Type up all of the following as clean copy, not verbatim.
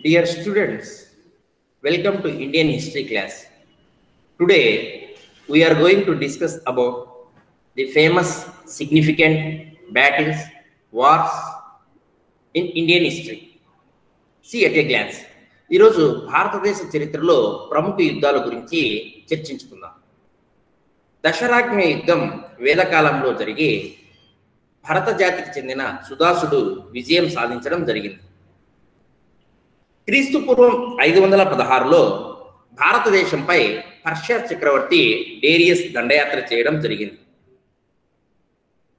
Dear students, welcome to Indian history class. Today we are going to discuss about the famous significant battles, wars in Indian history. See at a glance. ఈరోజు భారతదేశ చరిత్రలో ప్రముఖ యుద్ధాల గురించి చర్చించుకుందాం. దశరాజ్ఞ యుద్ధం వేదకాలంలో జరిగి భరత జాతికి చెందిన సుదాసుడు విజయం సాధించడం జరిగింది. క్రీస్తు పూర్వం 516లో భారతదేశంపై పర్షియా చక్రవర్తి డేరియస్ దండయాత్ర చేయడం జరిగింది.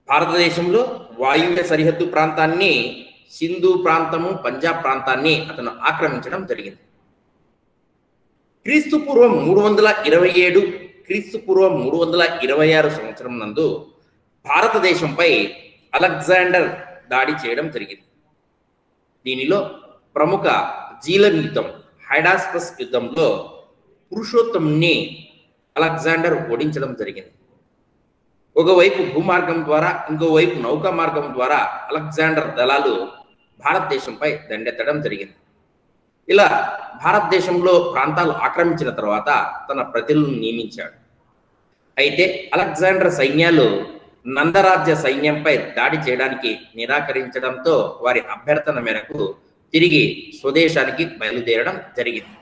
భారతదేశంలో వాయువ్య సరిహద్దు ప్రాంతాన్ని, సింధు ప్రాంతము, పంజాబ్ ప్రాంతాన్ని అతను ఆక్రమించడం జరిగింది. క్రీస్తు పూర్వం 327, క్రీస్తు పూర్వం 326 సంవత్సరం నందు భారతదేశంపై అలెగ్జాండర్ దాడి చేయడం జరిగింది. దీనిలో ప్రముఖ జీలన్ యుద్ధం, హైడాస్పస్ యుద్ధంలో పురుషోత్తముని అలెగ్జాండర్ ఓడించడం జరిగింది. ఒకవైపు భూమార్గం ద్వారా, ఇంకోవైపు నౌకా మార్గం ద్వారా అలెగ్జాండర్ దళాలు భారతదేశంపై దండెత్తడం జరిగింది. ఇలా భారతదేశంలో ప్రాంతాలు ఆక్రమించిన తర్వాత తన ప్రతినిధులను నియమించాడు. అయితే అలెగ్జాండర్ సైన్యాలు నందరాజ్య సైన్యంపై దాడి చేయడానికి నిరాకరించడంతో వారి అభ్యర్థన మేరకు తిరిగి స్వదేశానికి బయలుదేరడం జరిగింది.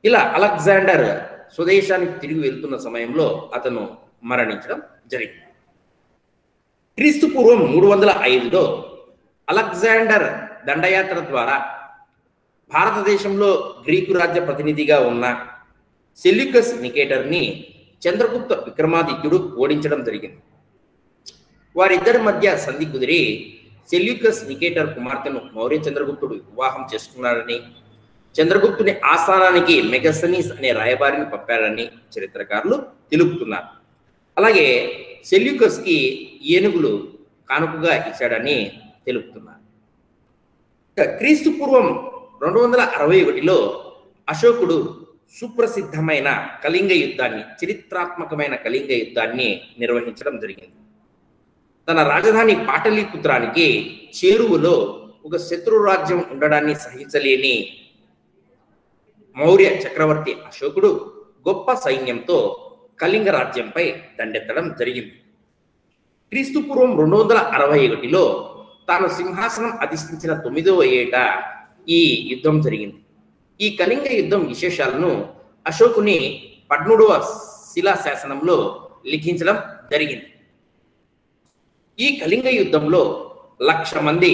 ఇలా అలెగ్జాండర్ స్వదేశానికి తిరిగి వెళ్తున్న సమయంలో అతను మరణించడం జరిగింది. క్రీస్తు పూర్వం 305లో అలెగ్జాండర్ దండయాత్ర ద్వారా భారతదేశంలో గ్రీకు రాజ్య ప్రతినిధిగా ఉన్న సెల్యూకస్ నికేటర్ని చంద్రగుప్త విక్రమాదిత్యుడు ఓడించడం జరిగింది. వారిద్దరి మధ్య సంధి కుదిరి సెల్యూకస్ నికేటర్ కుమార్తెను మౌర్య చంద్రగుప్తుడు వివాహం చేసుకున్నాడని, చంద్రగుప్తుని ఆస్థానానికి మెగస్తనీస్ అనే రాయబారిని పంపాడని చరిత్రకారులు తెలుపుతున్నారు. అలాగే సెల్యూకస్కి ఏనుగులు కానుకగా ఇచ్చాడని తెలుపుతున్నారు. క్రీస్తు పూర్వం 261లో అశోకుడు సుప్రసిద్ధమైన కళింగ యుద్ధాన్ని, చరిత్రాత్మకమైన కళింగ యుద్ధాన్ని నిర్వహించడం జరిగింది. తన రాజధాని పాటలీపుత్రానికి చేరువలో ఒక శత్రు రాజ్యం ఉండడాన్ని సహించలేని మౌర్య చక్రవర్తి అశోకుడు గొప్ప సైన్యంతో కళింగ రాజ్యంపై దండెత్తడం జరిగింది. క్రీస్తు పూర్వం 261లో తాను సింహాసనం అధిష్ఠించిన 9వ ఏట ఈ యుద్ధం జరిగింది. ఈ కళింగ యుద్ధం విశేషాలను అశోకుని 13వ శిలాశాసనంలో లిఖించడం జరిగింది. ఈ కళింగ యుద్ధంలో 1,00,000 మంది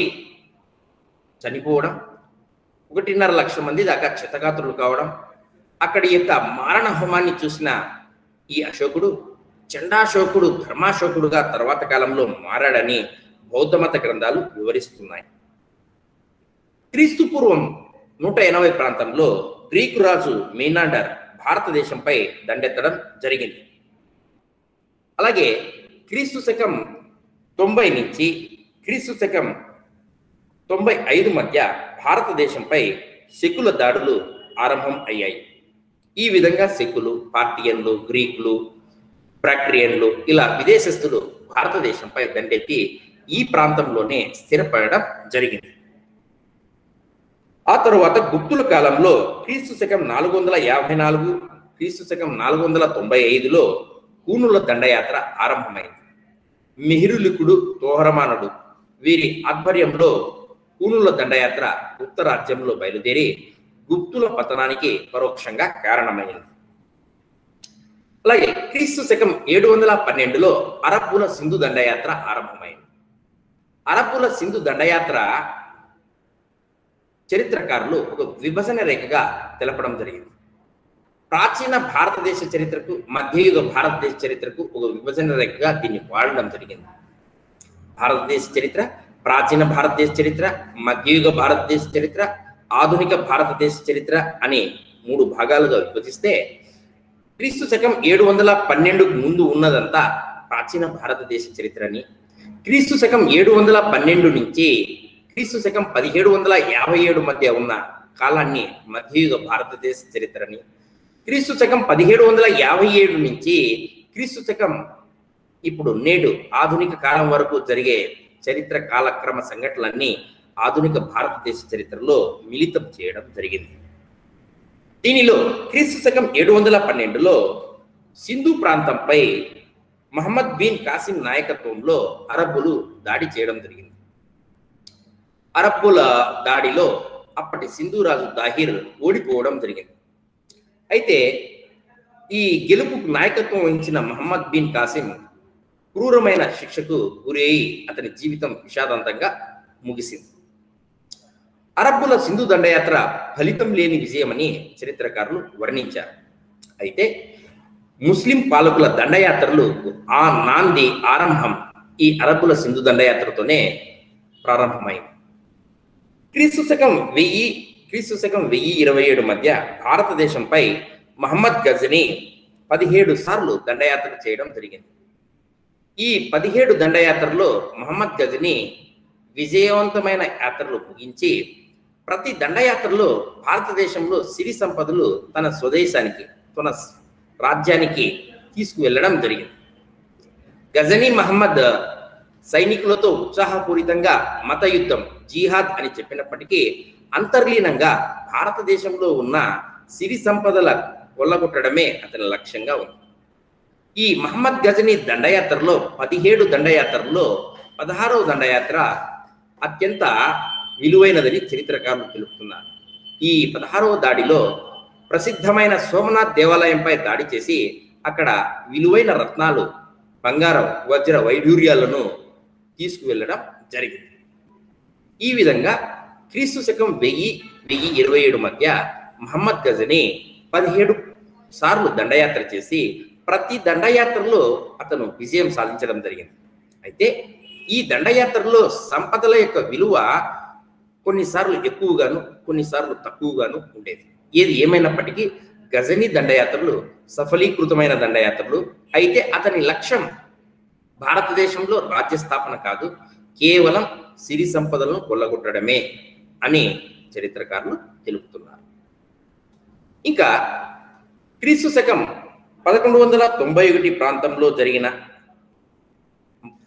చనిపోవడం, 1.5 లక్షల మంది దాకా క్షతగాత్రులు కావడం, అక్కడి యొక్క మారణ హోమాన్ని చూసిన ఈ అశోకుడు చండాశోకుడు, ధర్మాశోకుడుగా తర్వాత కాలంలో మారాడని బౌద్ధమత గ్రంథాలు వివరిస్తున్నాయి. క్రీస్తు పూర్వం 180 ప్రాంతంలో గ్రీకు రాజు మీనాండర్ భారతదేశంపై దండెత్తడం జరిగింది. అలాగే క్రీస్తు శకం 90 నుంచి క్రీస్తు శకం 95 మధ్య భారతదేశంపై శకుల దాడులు ఆరంభం అయ్యాయి. ఈ విధంగా శకులు, పార్టియన్లు, గ్రీకులు, బ్రాక్ట్రియన్లు ఇలా విదేశస్తులు భారతదేశంపై దండెత్తి ఈ ప్రాంతంలోనే స్థిరపడడం జరిగింది. ఆ తరువాత గుప్తుల కాలంలో క్రీస్తు శకం 454, క్రీస్తు శకం 495లో కూనుల దండయాత్ర ఆరంభమైంది. మిహిరులికుడు, తోహరమానుడు వీరి ఆధ్వర్యంలో కూనుల దండయాత్ర గుప్త రాజ్యంలో బయలుదేరి గుప్తుల పతనానికి పరోక్షంగా కారణమైంది. అలాగే క్రీస్తు శకం 712లో అరబ్బుల సింధు దండయాత్ర ఆరంభమైంది. అరబ్బుల సింధు దండయాత్ర చరిత్రకారులు ఒక విభజన రేఖగా తెలపడం జరిగింది. ప్రాచీన భారతదేశ చరిత్రకు, మధ్యయుగ భారతదేశ చరిత్రకు ఒక విభజన రేఖగా దీన్ని వాడడం జరిగింది. భారతదేశ చరిత్ర, ప్రాచీన భారతదేశ చరిత్ర, మధ్యయుగ భారతదేశ చరిత్ర, ఆధునిక భారతదేశ చరిత్ర అని 3 భాగాలుగా విభజిస్తే క్రీస్తు శకం 712కు ముందు ఉన్నదంతా ప్రాచీన భారతదేశ చరిత్రని, క్రీస్తు శకం 712 నుంచి క్రీస్తు శకం 1757 మధ్య ఉన్న కాలాన్ని మధ్యయుగ భారతదేశ చరిత్రని, క్రీస్తు శకం 1757 నుంచి క్రీస్తు శకం ఇప్పుడు నేడు ఆధునిక కాలం వరకు జరిగే చరిత్ర కాలక్రమ సంఘటనలన్నీ ఆధునిక భారతదేశ చరిత్రలో మిళితం చేయడం జరిగింది. దీనిలో క్రీస్తు శకం 712లో సింధు ప్రాంతంపై మహమ్మద్ బిన్ కాసిం నాయకత్వంలో అరబ్బులు దాడి చేయడం జరిగింది. అరబ్బుల దాడిలో అప్పటి సింధు రాజు దాహిర్ ఓడిపోవడం జరిగింది. అయితే ఈ గెలుపుకు నాయకత్వం వహించిన మహమ్మద్ బిన్ కాసిం క్రూరమైన శిక్షకు గురయ్యి అతని జీవితం విషాదంతంగా ముగిసింది. అరబ్బుల సింధు దండయాత్ర ఫలితం లేని విజయమని చరిత్రకారులు వర్ణించారు. అయితే ముస్లిం పాలకుల దండయాత్రలు ఆ నాంది ఆరంభం ఈ అరబ్బుల సింధు దండయాత్రతోనే ప్రారంభమైంది. క్రీస్తు శకం 1027 మధ్య భారతదేశంపై మహమ్మద్ గజనీ 17 సార్లు దండయాత్ర చేయడం జరిగింది. ఈ 17 దండయాత్రలో మహమ్మద్ గజనీ విజయవంతమైన యాత్రలు ముగించి ప్రతి దండయాత్రలో భారతదేశంలో సిరి సంపదలు తన స్వదేశానికి తన రాజ్యానికి తీసుకువెళ్ళడం జరిగింది. గజనీ మహమ్మద్ సైనికులతో ఉత్సాహపూరితంగా మత యుద్ధం జిహాద్ అని చెప్పినప్పటికీ అంతర్లీనంగా భారతదేశంలో ఉన్న సిరి సంపదల కొల్లగొట్టడమే అతని లక్ష్యంగా ఉంది. ఈ మహమ్మద్ గజనీ దండయాత్రలో 17 దండయాత్రల్లో 16వ దండయాత్ర అత్యంత విలువైనదని చరిత్రకారులు తెలుపుతున్నారు. ఈ 16వ దాడిలో ప్రసిద్ధమైన సోమనాథ్ దేవాలయంపై దాడి చేసి అక్కడ విలువైన రత్నాలు, బంగారం, వజ్ర వైఢూర్యాలను తీసుకువెళ్ళడం జరిగింది. ఈ విధంగా క్రీస్తు శకం 1000-1027 మధ్య మహమ్మద్ గజనీ 17 సార్లు దండయాత్ర చేసి ప్రతి దండయాత్రలో అతను విజయం సాధించడం జరిగింది. అయితే ఈ దండయాత్రలో సంపదల యొక్క విలువ కొన్నిసార్లు ఎక్కువగాను కొన్నిసార్లు తక్కువగాను ఉండేది. ఏది ఏమైనప్పటికీ గజనీ దండయాత్రలు సఫలీకృతమైన దండయాత్రలు. అయితే అతని లక్ష్యం భారతదేశంలో రాజ్య స్థాపన కాదు, కేవలం సిరి సంపదలను కొల్లగొట్టడమే అని చరిత్రకారులు తెలుపుతున్నారు. ఇంకా క్రీస్తు శకం 1191 ప్రాంతంలో జరిగిన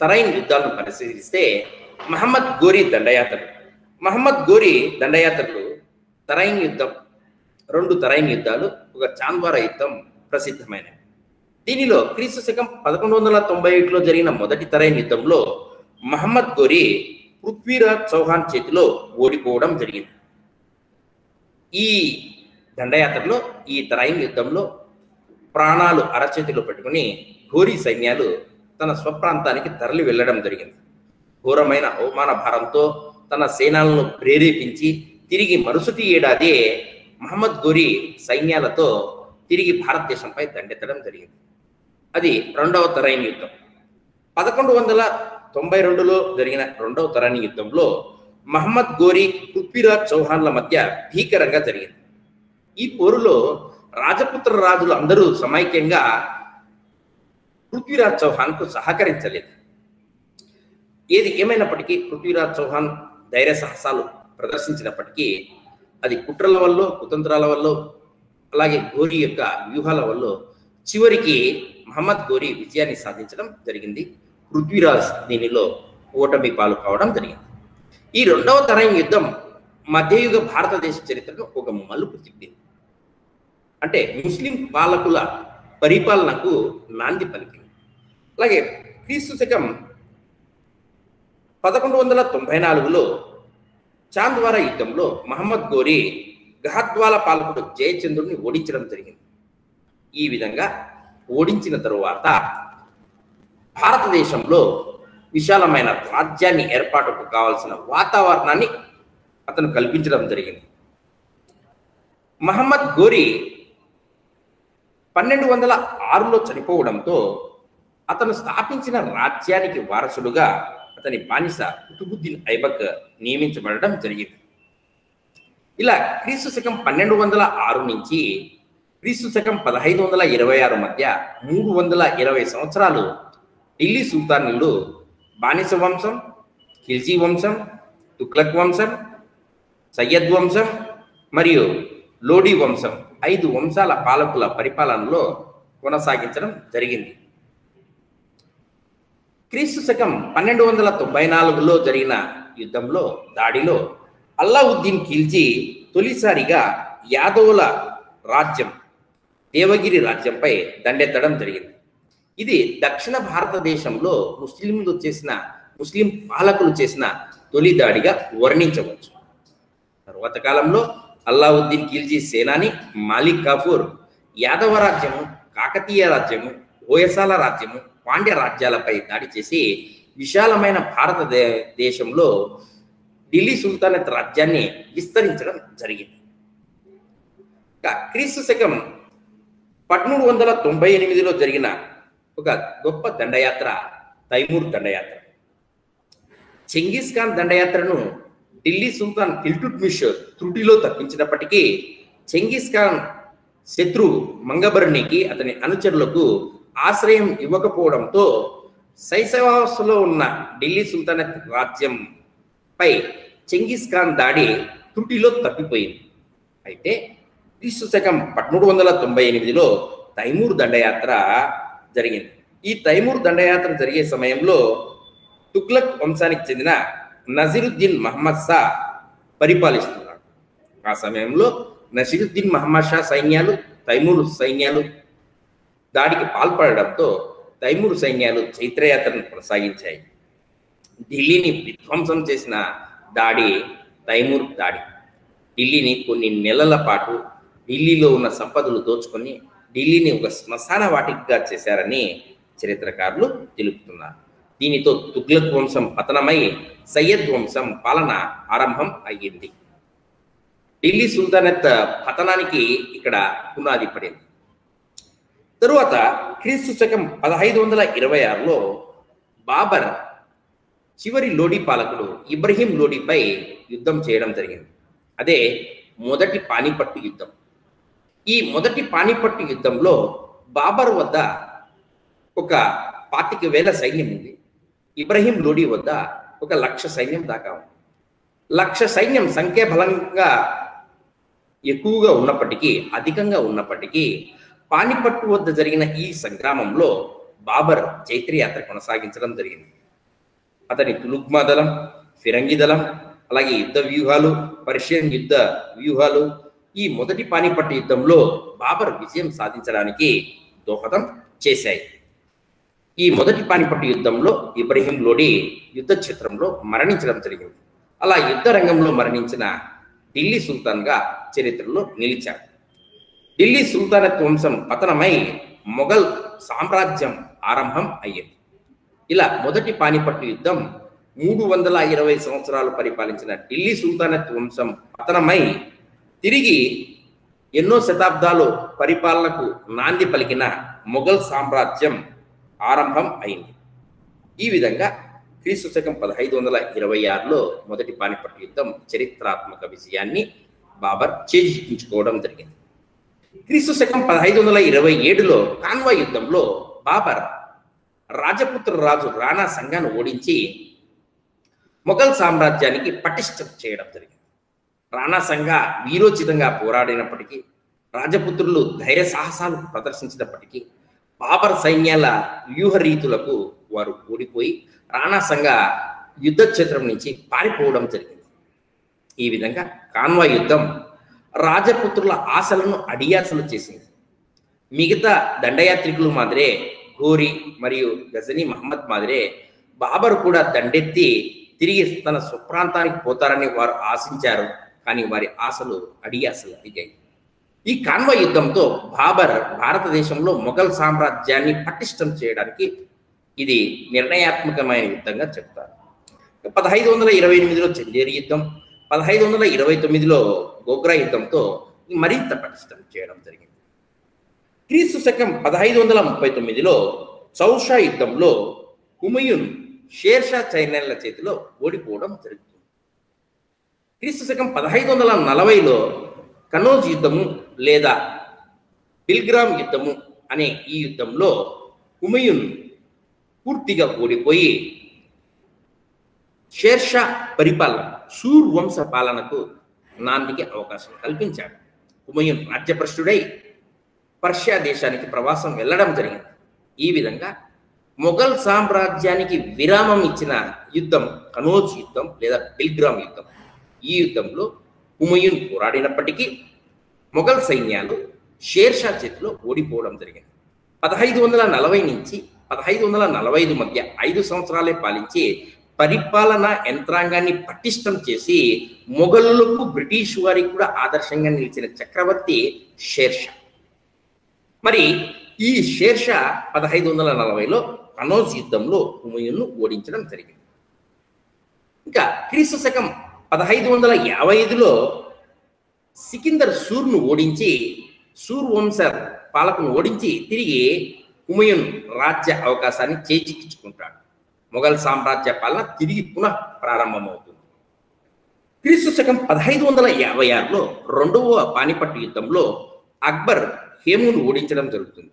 తరైన్ యుద్ధాలను పరిశీలిస్తే మహమ్మద్ గోరీ దండయాత్రలు తరైన్ యుద్ధం, 2 తరైన్ యుద్ధాలు, ఒక చాంద్వారా యుద్ధం ప్రసిద్ధమైనవి. దీనిలో క్రీస్తు శకం 1191లో జరిగిన మొదటి తరైన్ యుద్ధంలో మహమ్మద్ గోరీ పృథ్వీరాజ్ చౌహాన్ చేతిలో ఓడిపోవడం జరిగింది. ఈ దండయాత్రలో ఈ తరైన్ యుద్ధంలో ప్రాణాలు అరచేతిలో పెట్టుకుని ఘోరీ సైన్యాలు తన స్వప్రాంతానికి తరలి వెళ్ళడం జరిగింది. ఘోరమైన అవమాన భారంతో తన సేనలను ప్రేరేపించి తిరిగి మరుసటి ఏడాది మహమ్మద్ గోరీ సైన్యాలతో తిరిగి భారతదేశంపై దండెత్తడం జరిగింది. అది 2వ తరైన్ యుద్ధం. 1192లో జరిగిన 2వ తరైన్ యుద్ధంలో మహమ్మద్ గోరీ పృథ్వీరాజ్ చౌహాన్ల మధ్య భీకరంగా జరిగింది. ఈ పోరులో రాజపుత్ర రాజులు అందరూ సమైక్యంగా పృథ్వీరాజ్ చౌహాన్కు సహకరించలేదు. ఏది ఏమైనప్పటికీ పృథ్వీరాజ్ చౌహాన్ ధైర్య సాహసాలు ప్రదర్శించినప్పటికీ అది కుట్రల వల్ల, కుతంత్రాల వల్ల, అలాగే గోరీ యొక్క వ్యూహాల వల్ల చివరికి మహమ్మద్ గోరీ విజయాన్ని సాధించడం జరిగింది. పృథ్వీరాజ్ దీనిలో ఓటమి పాలు కావడం జరిగింది. ఈ 2వ తరైన్ యుద్ధం మధ్యయుగ భారతదేశ చరిత్రను ఒక మలుపు తిప్పింది. అంటే ముస్లిం పాలకుల పరిపాలనకు నాంది పలికింది. అలాగే క్రీస్తు శకం 1194లో చాంద్వారా యుద్ధంలో మహమ్మద్ గోరీ గహద్వాల పాలకుడు జయచంద్రుడిని ఓడించడం జరిగింది. ఈ విధంగా ఓడించిన తరువాత భారతదేశంలో విశాలమైన రాజ్యాన్ని ఏర్పాటుకు కావాల్సిన వాతావరణాన్ని అతను కల్పించడం జరిగింది. మహమ్మద్ గోరీ 1206లో చనిపోవడంతో అతను స్థాపించిన రాజ్యానికి వారసుడుగా అతని బానిస కుతుబుద్దీన్ ఐబక్ నియమించబడడం జరిగింది. ఇలా క్రీస్తు శకం 1206 నుంచి క్రీస్తు శకం 1526 మధ్య 320 సంవత్సరాలు ఢిల్లీ సుల్తానులు బానిస వంశం, ఖిల్జీ వంశం, తుగ్లక్ వంశం, సయ్యద్ వంశం మరియు లోడీ వంశం 5 వంశాల పాలకుల పరిపాలనలో కొనసాగించడం జరిగింది. క్రీస్తు శకం 1294లో జరిగిన యుద్ధంలో దాడిలో అల్లావుద్దీన్ ఖిల్జీ తొలిసారిగా యాదవుల రాజ్యం దేవగిరి రాజ్యంపై దండెత్తడం జరిగింది. ఇది దక్షిణ భారతదేశంలో ముస్లిం పాలకులు చేసిన తొలి దాడిగా వర్ణించవచ్చు. తరువాత కాలంలో అల్లావుద్దీన్ ఖిల్జీ సేనాని మాలిక్ కాఫూర్ యాదవ రాజ్యము, కాకతీయ రాజ్యము, హోయసాల రాజ్యము, పాండ్య రాజ్యాలపై దాడి చేసి విశాలమైన భారతదేశంలో ఢిల్లీ సుల్తానత్ రాజ్యాన్ని విస్తరించడం జరిగింది. క్రీస్తు శకం 1398లో జరిగిన ఒక గొప్ప దండయాత్ర తైమూర్ దండయాత్ర. చెంగిస్ ఖాన్ దండయాత్రను ఢిల్లీ సుల్తాన్ ఇల్టుట్మిష్ త్రుటిలో తప్పించినప్పటికీ చెంగిస్ ఖాన్ శత్రు మంగబర్నికి అతని అనుచరులకు ఆశ్రయం ఇవ్వకపోవడంతో శైశవావస్థలో ఉన్న ఢిల్లీ సుల్తానత్ రాజ్యంపై చెంగిస్ ఖాన్ దాడి త్రుటిలో తప్పిపోయింది. అయితే క్రీస్తు శకం 1398లో తైమూర్ దండయాత్ర జరిగింది. ఈ తైమూర్ దండయాత్ర జరిగే సమయంలో తుగ్లక్ వంశానికి చెందిన నజీరుద్దీన్ మహమ్మద్ షా పరిపాలిస్తున్నాడు. ఆ సమయంలో నసీరుద్దీన్ మహమ్మద్ షా సైన్యాలు తైమూర్ సైన్యాలు దాడికి పాల్పడడంతో తైమూర్ సైన్యాలు చైత్రయాత్రను కొనసాగించాయి. ఢిల్లీని విధ్వంసం చేసిన దాడి తైమూర్ దాడి. ఢిల్లీని కొన్ని నెలల పాటు ఢిల్లీలో ఉన్న సంపదలు దోచుకొని ఢిల్లీని ఒక శ్మశాన వాటికగా చేశారని చరిత్రకారులు తెలుపుతున్నారు. దీనితో తుగ్లక్ వంశం పతనమై సయ్యద్ వంశం పాలన ఆరంభం అయ్యింది. ఢిల్లీ సుల్తానత్ పతనానికి ఇక్కడ పునాది పడింది. తరువాత క్రీస్తు శకం 1526లో బాబర్ చివరి లోడీ పాలకుడు ఇబ్రహీం లోడీపై యుద్ధం చేయడం జరిగింది. అదే మొదటి పానిపట్టు యుద్ధం. ఈ మొదటి పానిపట్టు యుద్ధంలో బాబర్ వద్ద ఒక 25,000 సైన్యం ఉంది. ఇబ్రహీం లోడీ వద్ద 1,00,000 సైన్యం దాకా ఉంది. 1,00,000 సైన్యం సంఖ్యాబలంగా ఎక్కువగా ఉన్నప్పటికీ అధికంగా ఉన్నప్పటికీ పానిపట్టు వద్ద జరిగిన ఈ సంగ్రామంలో బాబర్ చైత్రయాత్ర కొనసాగించడం జరిగింది. అతని తులుగ్మా దళం, ఫిరంగి దళం, అలాగే యుద్ధ వ్యూహాలు, పర్షియన్ యుద్ధ వ్యూహాలు ఈ మొదటి పానిపట్టు యుద్ధంలో బాబర్ విజయం సాధించడానికి దోహదం చేశాయి. ఈ మొదటి పానిపట్టు యుద్ధంలో ఇబ్రహీం లోడీ యుద్ధ క్షేత్రంలో మరణించడం జరిగింది. అలా యుద్ధ రంగంలో మరణించిన ఢిల్లీ సుల్తాన్గా చరిత్రలో నిలిచాడు. ఢిల్లీ సుల్తానత్ వంశం పతనమై మొఘల్ సామ్రాజ్యం ఆరంభం అయ్యింది. ఇలా మొదటి పానిపట్టు యుద్ధం 320 సంవత్సరాలు పరిపాలించిన ఢిల్లీ సుల్తానత్ వంశం పతనమై తిరిగి ఎన్నో శతాబ్దాలు పరిపాలనకు నాంది పలికిన మొఘల్ సామ్రాజ్యం ఆరంభం అయింది. ఈ విధంగా క్రీస్తు శకం 1526లో మొదటి పానిపట్టు యుద్ధం చరిత్రాత్మక విజయాన్ని బాబర్ చేజిక్కించుకోవడం జరిగింది. క్రీస్తు శకం 1527లో కాన్వా యుద్ధంలో బాబర్ రాజపుత్ర రాజు రాణా సంగాను ఓడించి మొఘల్ సామ్రాజ్యానికి పటిష్టం చేయడం జరిగింది. రాణా సంగా వీరోచితంగా పోరాడినప్పటికీ, రాజపుత్రులు ధైర్య సాహసాలు ప్రదర్శించినప్పటికీ బాబర్ సైన్యాల వ్యూహ రీతులకు వారు ఓడిపోయి రాణా సంగా యుద్ధ క్షేత్రం నుంచి పారిపోవడం జరిగింది. ఈ విధంగా కాన్వా యుద్ధం రాజపుత్రుల ఆశలను అడియాసలు చేసింది. మిగతా దండయాత్రికులు మాదిరే ఘోరీ మరియు గజనీ మహమ్మద్ మాదిరే బాబర్ కూడా దండెత్తి తిరిగి తన స్వప్రాంతానికి పోతారని వారు ఆశించారు. కానీ వారి ఆశలు అడియాసలు అడిగాయి. ఈ కాన్వా యుద్ధంతో బాబర్ భారతదేశంలో మొఘల్ సామ్రాజ్యాన్ని పటిష్టం చేయడానికి ఇది నిర్ణయాత్మకమైన యుద్ధంగా చెప్తారు. 1528లో చందేరి యుద్ధం, 1529లో గోగ్రా యుద్ధంతో మరింత పటిష్టం చేయడం జరిగింది. క్రీస్తు శకం 1539లో చౌషా యుద్ధంలో హుమయూన్ షేర్షా చైన్యాల చేతిలో ఓడిపోవడం జరుగుతుంది. క్రీస్తు శకం 1540లో కనోజ్ యుద్ధము లేదా బిల్గ్రామ్ యుద్ధము అనే ఈ యుద్ధంలో హుమయూన్ పూర్తిగా ఓడిపోయి షేర్షా పరిపాలన సూర్ వంశ పాలనకు నాందికి అవకాశం కల్పించాడు. హుమయూన్ రాజ్యభ్రష్టుడై పర్షియా దేశానికి ప్రవాసం వెళ్ళడం జరిగింది. ఈ విధంగా మొఘల్ సామ్రాజ్యానికి విరామం ఇచ్చిన యుద్ధం కనోజ్ యుద్ధం లేదా బిల్గ్రామ్ యుద్ధం. ఈ యుద్ధంలో హుమయూన్ పోరాడినప్పటికీ మొఘల్ సైన్యాలు షేర్షా చేతిలో ఓడిపోవడం జరిగింది. 1540 నుంచి 1545 మధ్య 5 సంవత్సరాలే పాలించి పరిపాలనా యంత్రాంగాన్ని పటిష్టం చేసి మొఘలులకు బ్రిటిష్ వారికి కూడా ఆదర్శంగా నిలిచిన చక్రవర్తి షేర్షా. మరి ఈ షేర్షా 1540లో కనోజ్ యుద్ధంలో హుమయూన్ను ఓడించడం జరిగింది. ఇంకా క్రీస్తు శకం 1555లో సికిందర్ సూర్ను ఓడించి సూర్ వంశ పాలకును ఓడించి తిరిగి హుమయూన్ రాజ్య అవకాశాన్ని చేజిక్కించుకుంటాడు. మొఘల్ సామ్రాజ్య పాలన తిరిగి పునః ప్రారంభమవుతుంది. క్రీస్తు శకం 1556లో రెండవ పానిపట్టు యుద్ధంలో అక్బర్ హేమును ఓడించడం జరుగుతుంది.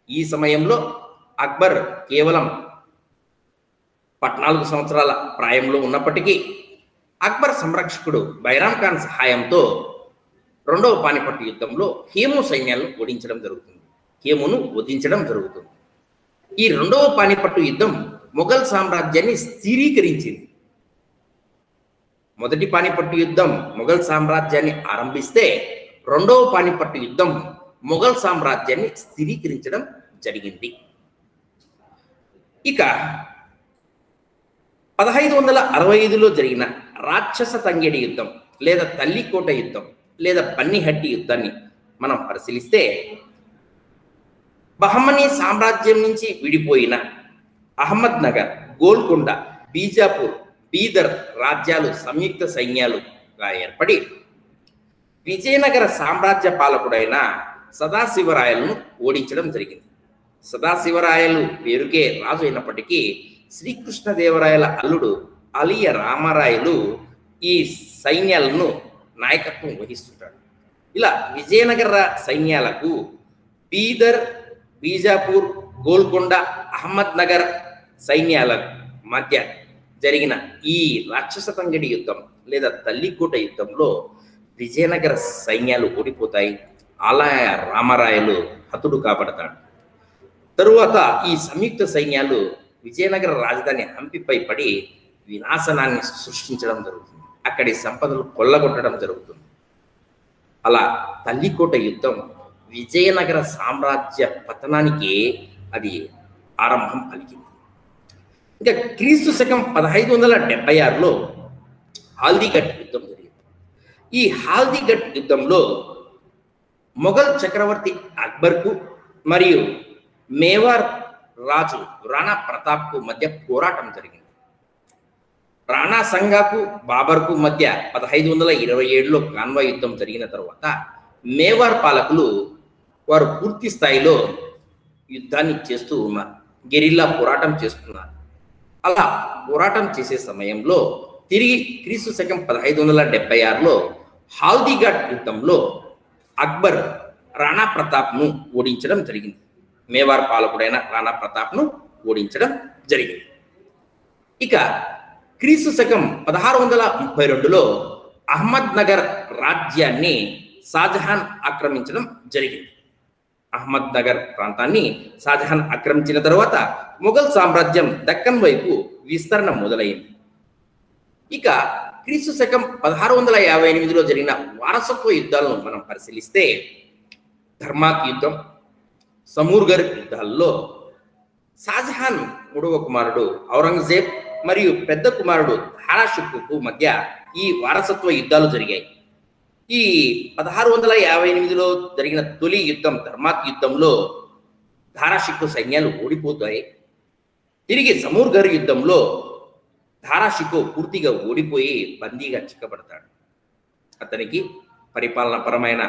ఈ సమయంలో అక్బర్ కేవలం 14 సంవత్సరాల ప్రాయంలో ఉన్నప్పటికీ అక్బర్ సంరక్షకుడు బైరామ్ ఖాన్ సహాయంతో రెండవ పానిపట్టు యుద్ధంలో హేము సైన్యాలను ఓడించడం జరుగుతుంది, హేమును వధించడం జరుగుతుంది. ఈ రెండవ పానిపట్టు యుద్ధం మొఘల్ సామ్రాజ్యాన్ని స్థిరీకరించింది. మొదటి పానిపట్టు యుద్ధం మొఘల్ సామ్రాజ్యాన్ని ఆరంభిస్తే రెండవ పానిపట్టు యుద్ధం మొఘల్ సామ్రాజ్యాన్ని స్థిరీకరించడం జరిగింది. ఇక 1565లో జరిగిన రాక్షస తంగేడి యుద్ధం లేదా తల్లికోట యుద్ధం లేదా బన్నిహట్టి యుద్ధాన్ని మనం పరిశీలిస్తే బహమనీ సామ్రాజ్యం నుంచి విడిపోయిన అహ్మద్ నగర్, గోల్కొండ, బీజాపూర్, బీదర్ రాజ్యాలు సంయుక్త సైన్యాలుగా ఏర్పడి విజయనగర సామ్రాజ్య పాలకుడైన సదాశివరాయలను ఓడించడం జరిగింది. సదాశివరాయలు పేరుకే రాజు అయినప్పటికీ శ్రీకృష్ణదేవరాయల అల్లుడు అలియ రామరాయలు ఈ సైన్యాలను నాయకత్వం వహిస్తుంటాడు. ఇలా విజయనగర సైన్యాలకు బీదర్, బీజాపూర్, గోల్కొండ, అహ్మద్ నగర్ సైన్యాల మధ్య జరిగిన ఈ రాక్షస తంగడి యుద్ధం లేదా తల్లికోట యుద్ధంలో విజయనగర సైన్యాలు ఓడిపోతాయి. ఆలయ రామరాయలు హతుడు కాబడతాడు. తరువాత ఈ సంయుక్త సైన్యాలు విజయనగర రాజధాని హంపిపై పడి వినాశనాన్ని సృష్టించడం జరుగుతుంది. అక్కడి సంపదలు కొల్లగొట్టడం జరుగుతుంది. అలా తల్లికోట యుద్ధం విజయనగర సామ్రాజ్య పతనానికి అది ఆరంభం పలికింది. ఇంకా క్రీస్తు శకం 1576లో హాల్దీఘట్ యుద్ధం జరిగింది. ఈ హాల్దీఘట్ యుద్ధంలో మొఘల్ చక్రవర్తి అక్బర్కు మరియు మేవార్ రాజు రాణా ప్రతాప్కు మధ్య పోరాటం జరిగింది. రాణా సంగాకు బాబర్కు మధ్య 1527లో కాన్వాయ్ యుద్ధం జరిగిన తర్వాత మేవార్ పాలకులు వారు పూర్తి స్థాయిలో యుద్ధాన్ని చేస్తూ ఉన్నారు, గెరిల్లా పోరాటం చేస్తున్నారు. అలా పోరాటం చేసే సమయంలో తిరిగి క్రీస్తు శకం 1576లో హాల్దీఘాట్ యుద్ధంలో అక్బర్ రాణా ప్రతాప్ను ఓడించడం జరిగింది. మేవార్ పాలకుడైన రాణా ప్రతాప్ను ఓడించడం జరిగింది. ఇక క్రీస్తు శకం 1632లో అహ్మద్ నగర్ రాజ్యాన్ని షాజహాన్ ఆక్రమించడం జరిగింది. అహ్మద్ నగర్ ప్రాంతాన్ని షాజహాన్ ఆక్రమించిన తర్వాత మొఘల్ సామ్రాజ్యం దక్కన్ వైపు విస్తరణ మొదలైంది. ఇక క్రీస్తు శకం 1658లో జరిగిన వారసత్వ యుద్ధాలను మనం పరిశీలిస్తే ధర్మాక్ యుద్ధం, సమూర్గర్ యుద్ధాల్లో షాజహాన్ మూడవ కుమారుడు ఔరంగజేబ్ మరియు పెద్ద కుమారుడు దారాషికోకు మధ్య ఈ వారసత్వ యుద్ధాలు జరిగాయి. ఈ 1658లో జరిగిన తొలి యుద్ధం ధర్మాక్ యుద్ధంలో దారాషికో సైన్యాలు ఓడిపోతాయి. తిరిగి సమూర్గర్ యుద్ధంలో దారాషికో పూర్తిగా ఓడిపోయి బందీగా చిక్కబడతాడు. అతనికి పరిపాలనాపరమైన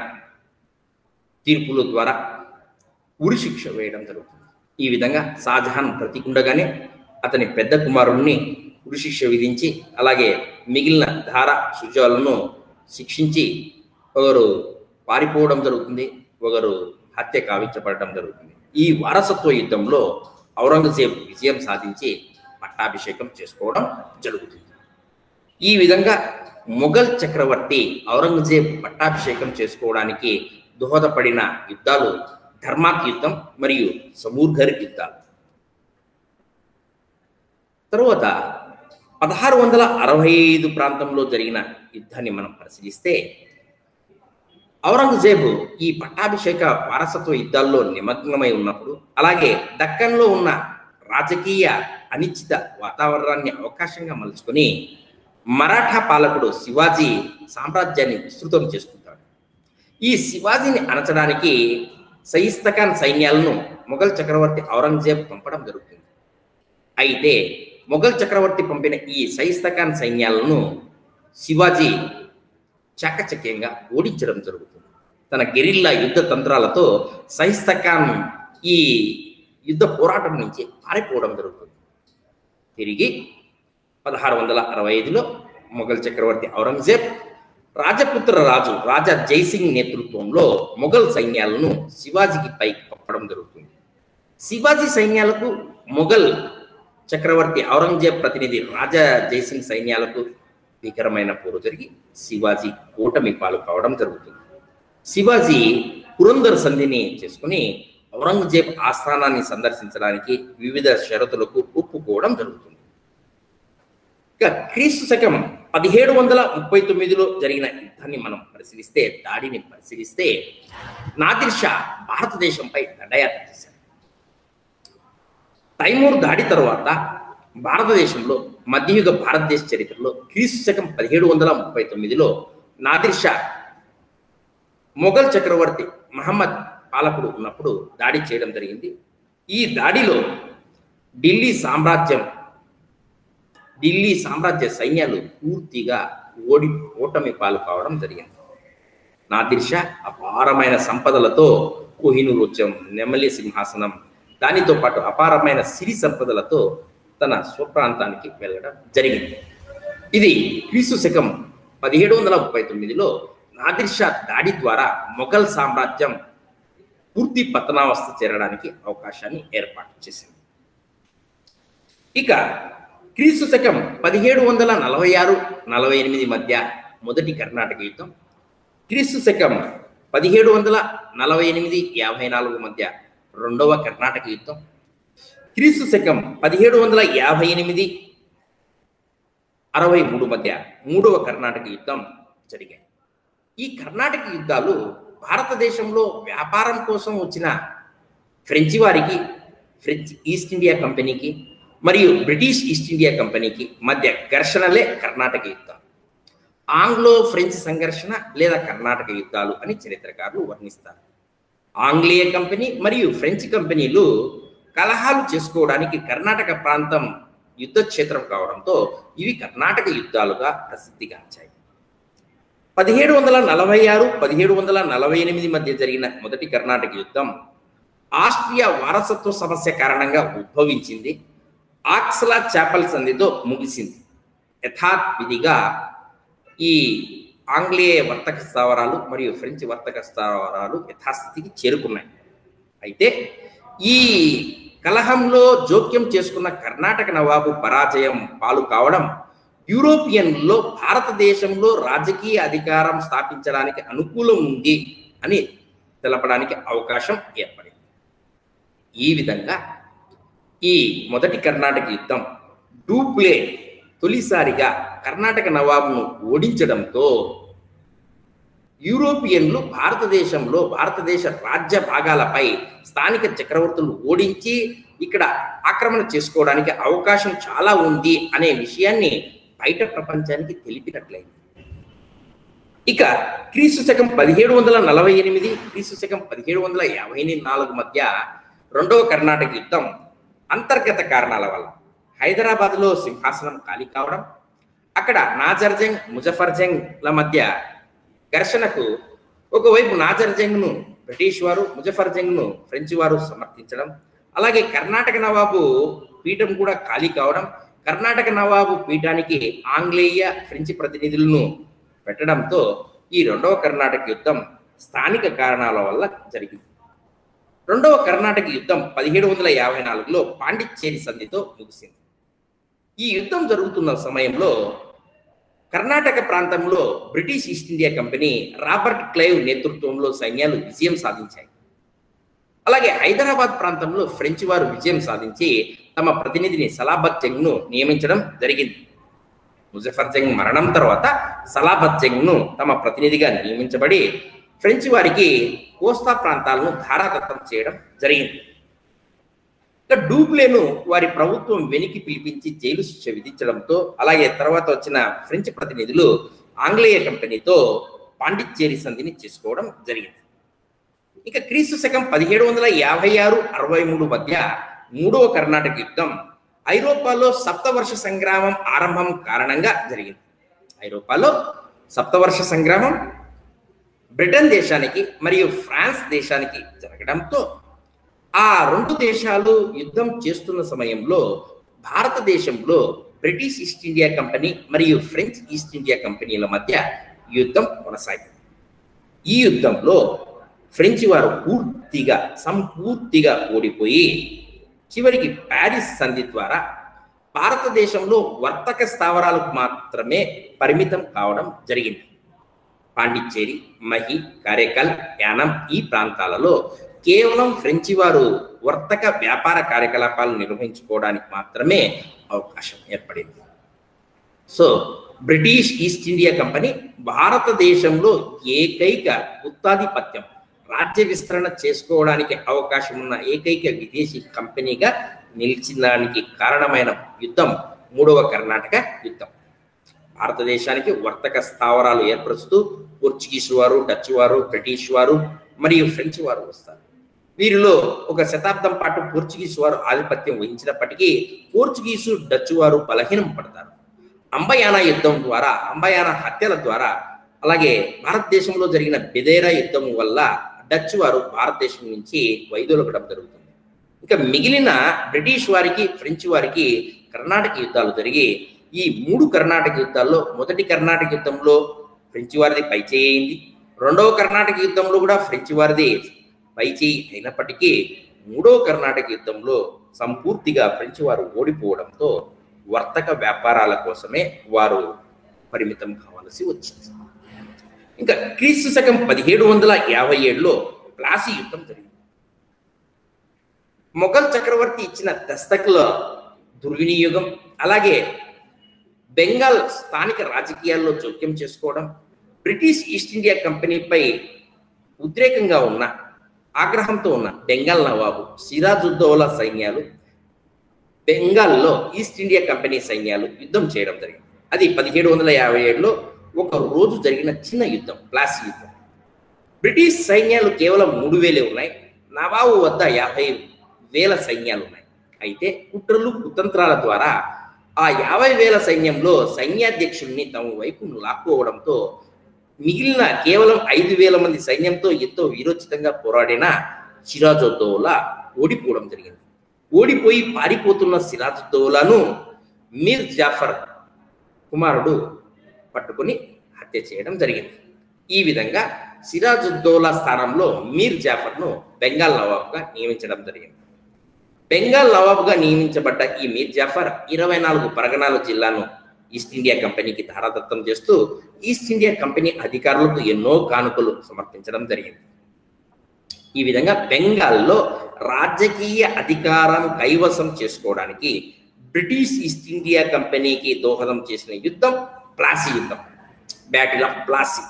తీర్పుల ద్వారా ఉరి శిక్ష వేయడం జరుగుతుంది. ఈ విధంగా షాజహాన్ బ్రతికుండగానే అతని పెద్ద కుమారుణ్ణి ఉరిశిక్ష విధించి అలాగే మిగిలిన ధారా శుజాలను శిక్షించి ఒకరు పారిపోవడం జరుగుతుంది, ఒకరు హత్య కావించబడటం జరుగుతుంది. ఈ వారసత్వ యుద్ధంలో ఔరంగజేబ్ విజయం సాధించి పట్టాభిషేకం చేసుకోవడం జరుగుతుంది. ఈ విధంగా మొఘల్ చక్రవర్తి ఔరంగజేబ్ పట్టాభిషేకం చేసుకోవడానికి దోహదపడిన యుద్ధాలు ధర్మాక్ యుద్ధం మరియు సమూర్గర్ యుద్ధాలు. తరువాత 1665 ప్రాంతంలో జరిగిన యుద్ధాన్ని మనం పరిశీలిస్తే ఔరంగజేబు ఈ పట్టాభిషేక వారసత్వ యుద్ధాల్లో నిమగ్నమై ఉన్నప్పుడు, అలాగే దక్కన్లో ఉన్న రాజకీయ అనిశ్చిత వాతావరణాన్ని అవకాశంగా మలుచుకొని మరాఠా పాలకుడు శివాజీ సామ్రాజ్యాన్ని విస్తృతం చేసుకుంటాడు. ఈ శివాజీని అణచడానికి సయిస్తఖాన్ సైన్యాలను మొఘల్ చక్రవర్తి ఔరంగజేబ్ పంపడం జరుగుతుంది. అయితే మొఘల్ చక్రవర్తి పంపిన ఈ సయిస్తఖాన్ సైన్యాలను శివాజీ చాకచక్యంగా ఓడించడం జరుగుతుంది. తన గెరిల్లా యుద్ధ తంత్రాలతో సయిస్తఖాన్ ఈ యుద్ధ పోరాటం నుంచి పారిపోవడం జరుగుతుంది. తిరిగి 1665లో మొఘల్ చక్రవర్తి ఔరంగజేబ్ రాజపుత్ర రాజు రాజా జైసింగ్ నేతృత్వంలో మొఘల్ సైన్యాలను శివాజీకి పై పంపడం జరుగుతుంది. శివాజీ సైన్యాలకు మొఘల్ చక్రవర్తి ఔరంగజేబ్ ప్రతినిధి రాజా జైసింగ్ సైన్యాలకు భీకరమైన పోరు జరిగి శివాజీ ఓటమి పాలు కావడం జరుగుతుంది. శివాజీ పురందర్ సంధిని చేసుకుని ఔరంగజేబ్ ఆస్థానాన్ని సందర్శించడానికి వివిధ షరతులకు ఒప్పుకోవడం జరుగుతుంది. ఇక క్రీస్తు శకం 1739లో జరిగిన యుద్ధాన్ని మనం పరిశీలిస్తే, దాడిని పరిశీలిస్తే నాదిర్ షా భారతదేశంపై దండయాత్ర చేశారు. తైమూర్ దాడి తరువాత భారతదేశంలో మధ్యయుగ భారతదేశ చరిత్రలో క్రీస్తు శకం 1739లో నాదిర్ షా మొఘల్ చక్రవర్తి మహమ్మద్ పాలకుడు ఉన్నప్పుడు దాడి చేయడం జరిగింది. ఈ దాడిలో ఢిల్లీ సామ్రాజ్య సైన్యాలు పూర్తిగా ఓటమి పాలు కావడం జరిగింది. నాదిర్ షా అపారమైన సంపదలతో కోహినూర్ వృక్షం, నెమలి సింహాసనం, దానితో పాటు అపారమైన సిరి సంపదలతో తన స్వప్రాంతానికి వెళ్ళడం జరిగింది. ఇది క్రీస్తు శకం 1739లో నాదిర్ షా దాడి ద్వారా మొఘల్ సామ్రాజ్యం పూర్తి పతనావస్థ చేరడానికి అవకాశాన్ని ఏర్పాటు చేసింది. ఇక క్రీస్తు శకం 1746-48 మధ్య మొదటి కర్ణాటక యుద్ధం, క్రీస్తు శకం 1748-54 మధ్య రెండవ కర్ణాటక యుద్ధం, క్రీస్తు శకం 1758-63 మధ్య మూడవ కర్ణాటక యుద్ధం జరిగాయి. ఈ కర్ణాటక యుద్ధాలు భారతదేశంలో వ్యాపారం కోసం వచ్చిన ఫ్రెంచి వారికి, ఫ్రెంచ్ ఈస్ట్ ఇండియా కంపెనీకి మరియు బ్రిటిష్ ఈస్ట్ ఇండియా కంపెనీకి మధ్య ఘర్షణలే కర్ణాటక యుద్ధాలు. ఆంగ్లో ఫ్రెంచ్ సంఘర్షణ లేదా కర్ణాటక యుద్ధాలు అని చరిత్రకారులు వర్ణిస్తారు. ఆంగ్లేయ కంపెనీ మరియు ఫ్రెంచ్ కంపెనీలు కలహాలు చేసుకోవడానికి కర్ణాటక ప్రాంతం యుద్ధ క్షేత్రం కావడంతో ఇవి కర్ణాటక యుద్ధాలుగా ప్రసిద్ధిగాంచాయి. 1746-1748 మధ్య జరిగిన మొదటి కర్ణాటక యుద్ధం ఆస్ట్రియా వారసత్వ సమస్య కారణంగా ఉద్భవించింది. ఆక్సలా చాపల్ సంధితో ముగిసింది. యథావిధిగా ఈ ఆంగ్లేయ వర్తక స్థావరాలు మరియు ఫ్రెంచ్ వర్తక స్థావరాలు యథాస్థితికి చేరుకున్నాయి. అయితే ఈ కలహంలో జోక్యం చేసుకున్న కర్ణాటక నవాబు పరాజయం పాలు కావడం యూరోపియన్లో భారతదేశంలో రాజకీయ అధికారం స్థాపించడానికి అనుకూలం ఉంది అని తెలపడానికి అవకాశం ఏర్పడింది. ఈ విధంగా ఈ మొదటి కర్ణాటక యుద్ధం డూప్లే తొలిసారిగా కర్ణాటక నవాబును ఓడించడంతో యూరోపియన్లు భారతదేశ రాజ్య భాగాలపై స్థానిక చక్రవర్తులు ఓడించి ఇక్కడ ఆక్రమణ చేసుకోవడానికి అవకాశం చాలా ఉంది అనే విషయాన్ని బయట ప్రపంచానికి తెలిపినట్లయింది. ఇక క్రీస్తు శకం 1748 క్రీస్తు శకం 1754 మధ్య రెండవ కర్ణాటక యుద్ధం అంతర్గత కారణాల వల్ల హైదరాబాద్లో సింహాసనం ఖాళీ కావడం, అక్కడ నాజర్జంగ్ ముజఫర్జంగ్ల మధ్య ఘర్షణకు ఒకవైపు నాజర్జంగ్ను బ్రిటిష్ వారు, ముజఫర్జంగ్ను ఫ్రెంచ్ వారు సమర్థించడం, అలాగే కర్ణాటక నవాబు పీఠం కూడా ఖాళీ కావడం, కర్ణాటక నవాబు పీఠానికి ఆంగ్లేయ ఫ్రెంచ్ ప్రతినిధులను పెట్టడంతో ఈ రెండవ కర్ణాటక యుద్ధం స్థానిక కారణాల వల్ల జరిగింది. రెండవ కర్ణాటక యుద్ధం 1754లో పాండిచ్చేరి సంధితో ముగిసింది. ఈ యుద్ధం జరుగుతున్న సమయంలో కర్ణాటక ప్రాంతంలో British east India company Robert Clive నేతృత్వంలో సైన్యాలు విజయం సాధించాయి. అలాగే హైదరాబాద్ ప్రాంతంలో ఫ్రెంచ్ వారు విజయం సాధించి తమ ప్రతినిధిని సలాబత్ జంగ్ను నియమించడం జరిగింది. ముజఫర్ జంగ్ మరణం తర్వాత సలాబత్ జంగ్ను తమ ప్రతినిధిగా నియమించబడి ఫ్రెంచ్ వారికి కోస్తా ప్రాంతాలను ధారాదత్తం చేయడం జరిగింది. ఇక డూప్లేను వారి ప్రభుత్వం వెనికి పిలిపించి జైలు శిక్ష విధించడంతో, అలాగే తర్వాత వచ్చిన ఫ్రెంచ్ ప్రతినిధులు ఆంగ్లేయ కంపెనీతో పాండిచ్చేరి సంధిని చేసుకోవడం జరిగింది. ఇక క్రీస్తు శకం 1756-63 మధ్య మూడవ కర్ణాటక యుద్ధం ఐరోపాలో సప్తవర్ష సంగ్రామం ఆరంభం కారణంగా జరిగింది. ఐరోపాలో సప్తవర్ష సంగ్రామం బ్రిటన్ దేశానికి మరియు ఫ్రాన్స్ దేశానికి జరగడంతో ఆ రెండు దేశాలు యుద్ధం చేస్తున్న సమయంలో భారతదేశంలో బ్రిటిష్ ఈస్ట్ ఇండియా కంపెనీ మరియు ఫ్రెంచ్ ఈస్ట్ ఇండియా కంపెనీల మధ్య యుద్ధం కొనసాగింది. ఈ యుద్ధంలో ఫ్రెంచ్ వారు సంపూర్తిగా ఓడిపోయి చివరికి ప్యారిస్ సంధి ద్వారా భారతదేశంలో వర్తక స్థావరాలకు మాత్రమే పరిమితం కావడం జరిగింది. పాండిచ్చేరి, మహి, కారైకాల్, యానం ఈ ప్రాంతాలలో కేవలం ఫ్రెంచి వారు వర్తక వ్యాపార కార్యకలాపాలు నిర్వహించుకోవడానికి మాత్రమే అవకాశం ఏర్పడింది. So British east India company భారతదేశంలో ఏకైక గుత్తాధిపత్యం, రాజ్య విస్తరణ చేసుకోవడానికి అవకాశం ఉన్న ఏకైక విదేశీ కంపెనీగా నిలిచడానికి కారణమైన యుద్ధం మూడవ కర్ణాటక యుద్ధం. భారతదేశానికి వర్తక స్థావరాలు ఏర్పరుస్తూ పోర్చుగీసు వారు, డచ్ వారు, బ్రిటిష్ వారు మరియు ఫ్రెంచ్ వారు వస్తారు. వీరిలో ఒక శతాబ్దం పాటు పోర్చుగీసు వారు ఆధిపత్యం వహించినప్పటికీ పోర్చుగీసు, డచ్ వారు బలహీనం పడతారు. అంబయానా యుద్ధం ద్వారా, అంబయానా హత్యల ద్వారా, అలాగే భారతదేశంలో జరిగిన బెదేరా యుద్ధం వల్ల డచ్ వారు భారతదేశం నుంచి వైదొలగడం జరుగుతుంది. ఇక మిగిలిన బ్రిటిష్ వారికి, ఫ్రెంచ్ వారికి కర్ణాటక యుద్ధాలు జరిగి ఈ మూడు కర్ణాటక యుద్ధాల్లో మొదటి కర్ణాటక యుద్ధంలో ఫ్రెంచ్ వారిది పైచేయి అయింది. రెండవ కర్ణాటక యుద్ధంలో కూడా ఫ్రెంచ్ వారిది పైచేయి అయినప్పటికీ మూడవ కర్ణాటక యుద్ధంలో సంపూర్తిగా ఫ్రెంచ్ వారు ఓడిపోవడంతో వర్తక వ్యాపారాల కోసమే వారు పరిమితం కావాల్సి వచ్చింది. ఇంకా క్రీస్తు శకం 1757లో ప్లాసీ యుద్ధం జరిగింది. మొఘల్ చక్రవర్తి ఇచ్చిన దస్తకుల దుర్వినియోగం, అలాగే బెంగాల్ స్థానిక రాజకీయాల్లో జోక్యం చేసుకోవడం, బ్రిటిష్ ఈస్ట్ ఇండియా కంపెనీపై ఉద్రేకంగా ఉన్న, ఆగ్రహంతో ఉన్న బెంగాల్ నవాబు సిరాజుద్దౌలా సైన్యాలు బెంగాల్లో ఈస్ట్ ఇండియా కంపెనీ సైన్యాలు యుద్ధం చేయడం జరిగింది. అది 1757లో ఒక రోజు జరిగిన చిన్న యుద్ధం, ప్లాసీ యుద్ధం. బ్రిటిష్ సైన్యాలు కేవలం 3000 ఉన్నాయి. నవాబు వద్ద 50,000 సైన్యాలు ఉన్నాయి. అయితే కుట్రలు, కుతంత్రాల ద్వారా ఆ 50,000 సైన్యంలో సైన్యాధ్యక్షుల్ని తమ వైపు లాక్కోవడంతో మిగిలిన కేవలం 5,000 మంది సైన్యంతో ఎంతో వీరోచితంగా పోరాడిన సిరాజుద్దౌలా ఓడిపోవడం జరిగింది. ఓడిపోయి పారిపోతున్న సిరాజుద్దౌలాను మీర్ జాఫర్ కుమారుడు పట్టుకుని హత్య చేయడం జరిగింది. ఈ విధంగా సిరాజుద్దౌలా స్థానంలో మీర్ జాఫర్ను బెంగాల్ నవాబ్గా నియమించడం జరిగింది. బెంగాల్ నవాబ్గా నియమించబడ్డ ఈ మీర్ జాఫర్ 24 పరగణాల జిల్లాను ఈస్ట్ ఇండియా కంపెనీకి ధారాదత్తం చేస్తూ ఈస్ట్ ఇండియా కంపెనీ అధికారులకు ఎన్నో కానుకలు సమర్పించడం జరిగింది. ఈ విధంగా బెంగాల్లో రాజకీయ అధికారం కైవసం చేసుకోవడానికి బ్రిటిష్ ఈస్ట్ ఇండియా కంపెనీకి దోహదం చేసిన యుద్ధం ప్లాసీ యుద్ధం, బ్యాటిల్ ఆఫ్ ప్లాసీ.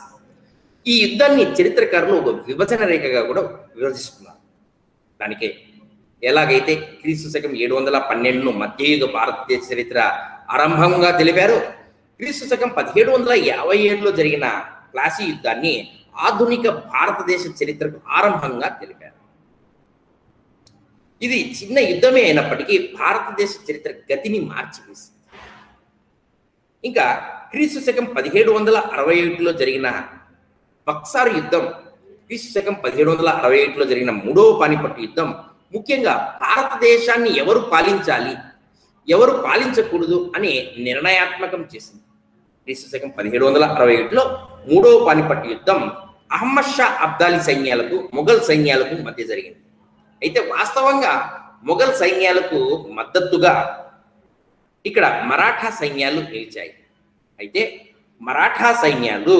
ఈ యుద్ధాన్ని చరిత్రకారులు ఒక విభజన రేఖగా కూడా విభజిస్తున్నారు. దానికే ఎలాగైతే క్రీస్తు శకం 712ను మధ్యయుగ భారతదేశ చరిత్ర ఆరంభంగా తెలిపారు, క్రీస్తు శకం 1757లో జరిగిన ప్లాసీ యుద్ధాన్ని ఆధునిక భారతదేశ చరిత్రకు ఆరంభంగా తెలిపారు. ఇది చిన్న యుద్ధమే అయినప్పటికీ భారతదేశ చరిత్ర గతిని మార్చివేసింది. ఇంకా క్రీస్తు శకం 1761లో జరిగిన బక్సార్ యుద్ధం, క్రీస్తు శకం 1761లో జరిగిన మూడవ పానిపట్టు యుద్ధం ముఖ్యంగా భారతదేశాన్ని ఎవరు పాలించాలి, ఎవరు పాలించకూడదు అని నిర్ణయాత్మకం చేసింది. క్రీస్తు శకం 1761లో మూడవ పానిపట్టు యుద్ధం అహ్మద్ షా అబ్దాలీ సైన్యాలకు, మొఘల్ సైన్యాలకు మధ్య జరిగింది. అయితే వాస్తవంగా మొఘల్ సైన్యాలకు మద్దతుగా ఇక్కడ మరాఠా సైన్యాలు నిలిచాయి. అయితే మరాఠా సైన్యాలు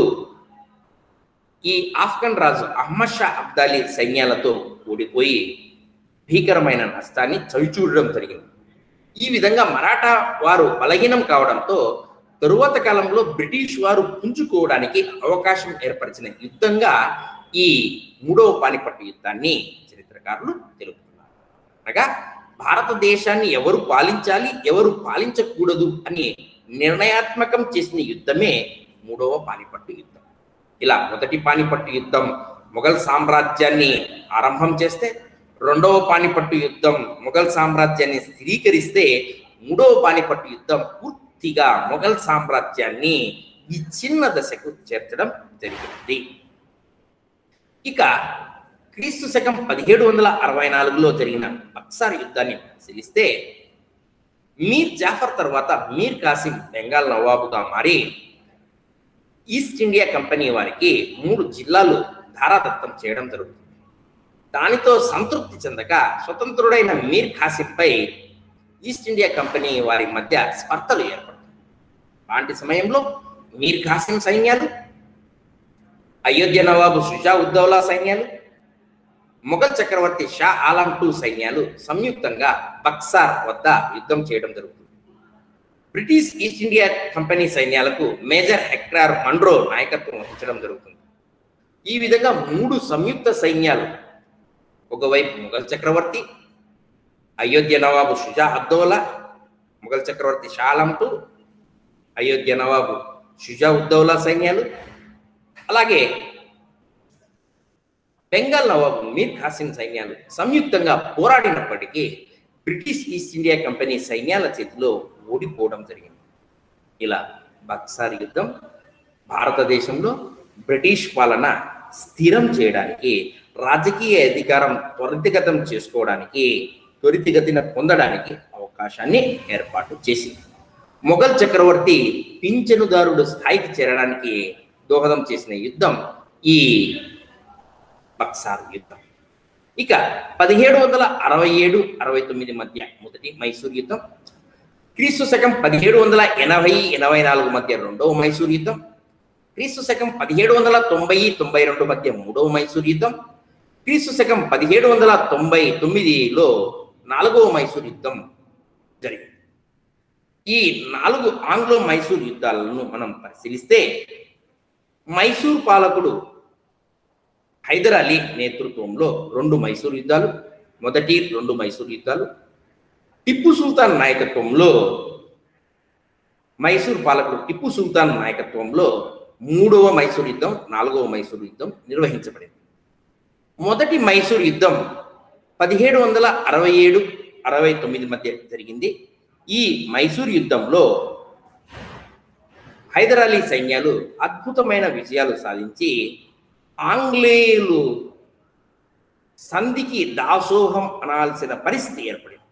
ఈ ఆఫ్ఘన్ రాజు అహ్మద్ షా అబ్దాలీ సైన్యాలతో ఓడిపోయి భీకరమైన నష్టాన్ని చవిచూడడం జరిగింది. ఈ విధంగా మరాఠా వారు బలహీనం కావడంతో తరువాత కాలంలో బ్రిటిష్ వారు పుంజుకోవడానికి అవకాశం ఏర్పరిచిన యుద్ధంగా ఈ మూడవ పానిపట్టు యుద్ధాన్ని చరిత్రకారులు తెలుపుతున్నారు. అనగా భారతదేశాన్ని ఎవరు పాలించాలి, ఎవరు పాలించకూడదు అని నిర్ణయాత్మకం చేసిన యుద్ధమే మూడవ పానిపట్టు యుద్ధం. ఇలా మొదటి పానిపట్టు యుద్ధం మొఘల్ సామ్రాజ్యాన్ని ఆరంభం చేస్తే, రెండవ పానిపట్టు యుద్ధం మొఘల్ సామ్రాజ్యాన్ని స్థిరీకరిస్తే, మూడవ పానిపట్టు యుద్ధం పూర్తిగా మొఘల్ సామ్రాజ్యాన్ని విచ్ఛిన్న దశకు చేర్చడం జరిగింది. ఇక క్రీస్తు శకం 1764లో జరిగిన బక్సార్ యుద్ధాన్ని పరిశీలిస్తే, మీర్ జాఫర్ తర్వాత మీర్ కాసిం బెంగాల్ నవాబుగా మారి ఈస్ట్ ఇండియా కంపెనీ వారికి 3 జిల్లాలు ధారాదత్తం చేయడం జరుగుతుంది. దానితో సంతృప్తి చెందక స్వతంత్రుడైన మీర్ ఖాసింపై ఈస్ట్ ఇండియా కంపెనీ వారి మధ్య స్పర్ధలు ఏర్పడతాయి. అలాంటి సమయంలో మీర్ ఖాసిం సైన్యాలు, అయోధ్య నవాబు షుజా ఉద్దౌలా సైన్యాలు, మొఘల్ చక్రవర్తి షా ఆలం II సైన్యాలు సంయుక్తంగా బక్సార్ వద్ద యుద్ధం చేయడం జరుగుతుంది. బ్రిటిష్ ఈస్ట్ ఇండియా కంపెనీ సైన్యాలకు మేజర్ హెక్టార్ మన్రో నాయకత్వం వహించడం జరుగుతుంది. ఈ విధంగా 3 సంయుక్త సైన్యాలు, ఒకవైపు మొఘల్ చక్రవర్తి, అయోధ్య నవాబు షుజా ఉద్దౌలా, మొఘల్ చక్రవర్తి షా ఆలం II, అయోధ్య నవాబు షుజా ఉద్దౌలా సైన్యాలు, అలాగే బెంగాల్ నవాబు మీర్ ఖాసిం సైన్యాలు సంయుక్తంగా పోరాడినప్పటికీ బ్రిటిష్ ఈస్ట్ ఇండియా కంపెనీ సైన్యాల చేతిలో ఓడిపోవడం జరిగింది. ఇలా బక్సార్ యుద్ధం భారతదేశంలో బ్రిటిష్ పాలన స్థిరం చేయడానికి, రాజకీయ అధికారం త్వరితగతిన పొందడానికి అవకాశాన్ని ఏర్పాటు చేసింది. మొఘల్ చక్రవర్తి పింఛనుదారుడు స్థాయికి చేరడానికి దోహదం చేసిన యుద్ధం ఈ బక్సార్ యుద్ధం. ఇక 1767-69 మధ్య మొదటి మైసూర్ యుద్ధం, క్రీస్తు శకం 1780-84 మధ్య రెండవ మైసూర్ యుద్ధం, క్రీస్తు శకం 1790-92 మధ్య మూడవ మైసూర్ యుద్ధం, క్రీస్తు శకం 1799లో నాలుగవ మైసూర్ యుద్ధం జరిగింది. ఈ 4 ఆంగ్లో మైసూర్ యుద్ధాలను మనం పరిశీలిస్తే, మైసూర్ పాలకుడు హైదర్ అలీ నేతృత్వంలో 2 మైసూర్ యుద్ధాలు, మొదటి 2 మైసూర్ యుద్ధాలు, టిప్పు సుల్తాన్ నాయకత్వంలో మైసూర్ పాలకుడు టిప్పు సుల్తాన్ నాయకత్వంలో 3వ మైసూర్ యుద్ధం, 4వ మైసూర్ యుద్ధం నిర్వహించబడింది. మొదటి మైసూర్ యుద్ధం 1767-69 మధ్య జరిగింది. ఈ మైసూర్ యుద్ధంలో హైదర్ అలీ సైన్యాలు అద్భుతమైన విజయాలు సాధించి ఆంగ్లేయులు సంధికి దాసోహం అనాల్సిన పరిస్థితి ఏర్పడింది.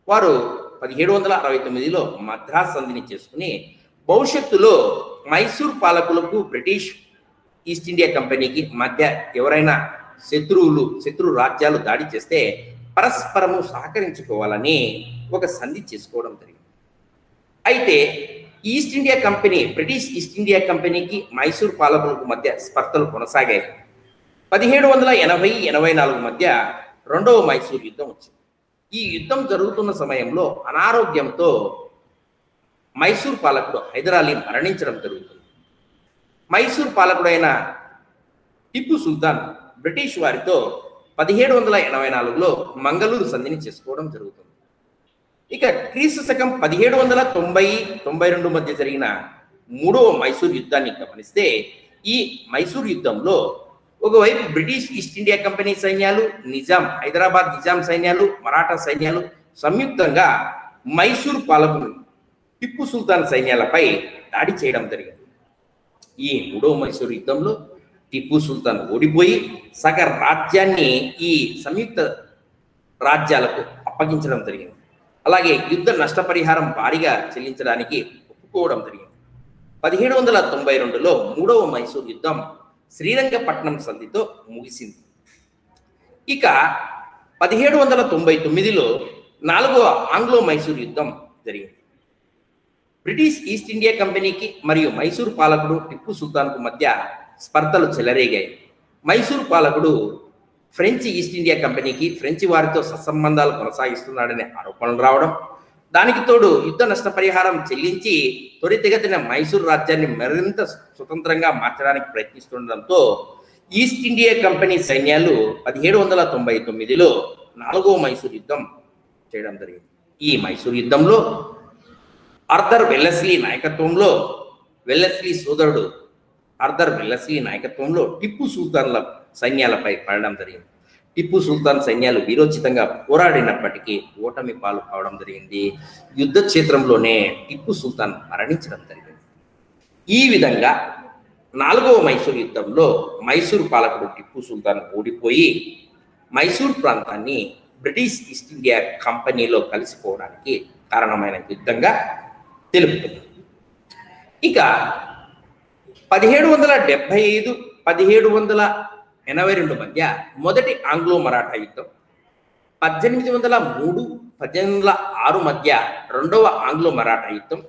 వారు 1769లో మద్రాస్ సంధిని చేసుకుని భవిష్యత్తులో మైసూర్ పాలకులకు బ్రిటిష్ ఈస్ట్ ఇండియా కంపెనీకి మధ్య ఎవరైనా శత్రు రాజ్యాలు దాడి చేస్తే పరస్పరము సహకరించుకోవాలని ఒక సంధి చేసుకోవడం జరిగింది. అయితే east India company, British east India కంపెనీకి మైసూర్ పాలకులకు మధ్య స్పర్ధలు కొనసాగాయి. 1780-84 మధ్య రెండవ మైసూర్ యుద్ధం వచ్చింది. ఈ యుద్ధం జరుగుతున్న సమయంలో అనారోగ్యంతో మైసూర్ పాలకుడు హైదర్ అలీ మరణించడం జరుగుతుంది. మైసూర్ పాలకుడైన టిప్పు సుల్తాన్ బ్రిటిష్ వారితో 1784లో మంగళూరు సంధిని చేసుకోవడం జరుగుతుంది. ఇక క్రీస్తు శకం 1790-92 మధ్య జరిగిన 3వ మైసూర్ యుద్ధాన్ని గమనిస్తే, ఈ మైసూర్ యుద్ధంలో ఒకవైపు బ్రిటిష్ ఈస్ట్ ఇండియా కంపెనీ సైన్యాలు, హైదరాబాద్ నిజాం సైన్యాలు, మరాఠా సైన్యాలు సంయుక్తంగా మైసూర్ పాలకుడు టిప్పు సుల్తాన్ సైన్యాలపై దాడి చేయడం జరిగింది. ఈ 3వ మైసూర్ యుద్ధంలో టిప్పు సుల్తాన్ ఓడిపోయి సగ రాజ్యాన్ని ఈ సంయుక్త రాజ్యాలకు అప్పగించడం జరిగింది. అలాగే యుద్ధ నష్టపరిహారం భారీగా చెల్లించడానికి ఒప్పుకోవడం జరిగింది. 1792లో 3వ మైసూర్ యుద్ధం శ్రీరంగపట్నం సంధితో ముగిసింది. ఇక 1799లో 4వ ఆంగ్లో మైసూర్ యుద్ధం జరిగింది. బ్రిటిష్ ఈస్ట్ ఇండియా కంపెనీకి మరియు మైసూర్ పాలకుడు టిప్పు సుల్తాన్కు మధ్య స్పర్ధలు చెలరేగాయి. మైసూర్ పాలకుడు ఫ్రెంచ్ ఈస్ట్ ఇండియా కంపెనీకి ఫ్రెంచి వారితో సత్సంబంధాలు కొనసాగిస్తున్నాడనే ఆరోపణలు రావడం, దానికి తోడు యుద్ధ నష్టపరిహారం చెల్లించి త్వరితగతిన మైసూరు రాజ్యాన్ని మరింత స్వతంత్రంగా మార్చడానికి ప్రయత్నిస్తుండడంతో ఈస్ట్ ఇండియా కంపెనీ సైన్యాలు 1799లో 4వ మైసూరు యుద్ధం చేయడం జరిగింది. ఈ మైసూరు యుద్ధంలో ఆర్థర్ వెల్లెస్లీ నాయకత్వంలో, వెల్లెస్లీ సోదరుడు ఆర్థర్ వెల్లెస్లీ నాయకత్వంలో టిప్పు సుల్తాన్ల సైన్యాలపై పడడం జరిగింది. టిప్పు సుల్తాన్ సైన్యాలు వీరోచితంగా పోరాడినప్పటికీ ఓటమి పాలు కావడం జరిగింది. యుద్ధ క్షేత్రంలోనే టిప్పు సుల్తాన్ మరణించడం జరిగింది. ఈ విధంగా 4వ మైసూరు యుద్ధంలో మైసూరు పాలకుడు టిప్పు సుల్తాన్ ఓడిపోయి మైసూరు ప్రాంతాన్ని బ్రిటిష్ ఈస్ట్ ఇండియా కంపెనీలో కలిసిపోవడానికి కారణమైన యుద్ధంగా తెలుపుతుంది. ఇక 1775-1782 మధ్య మొదటి ఆంగ్లో మరాఠా యుద్ధం, 1803-1806 మధ్య రెండవ ఆంగ్లో మరాఠా యుద్ధం,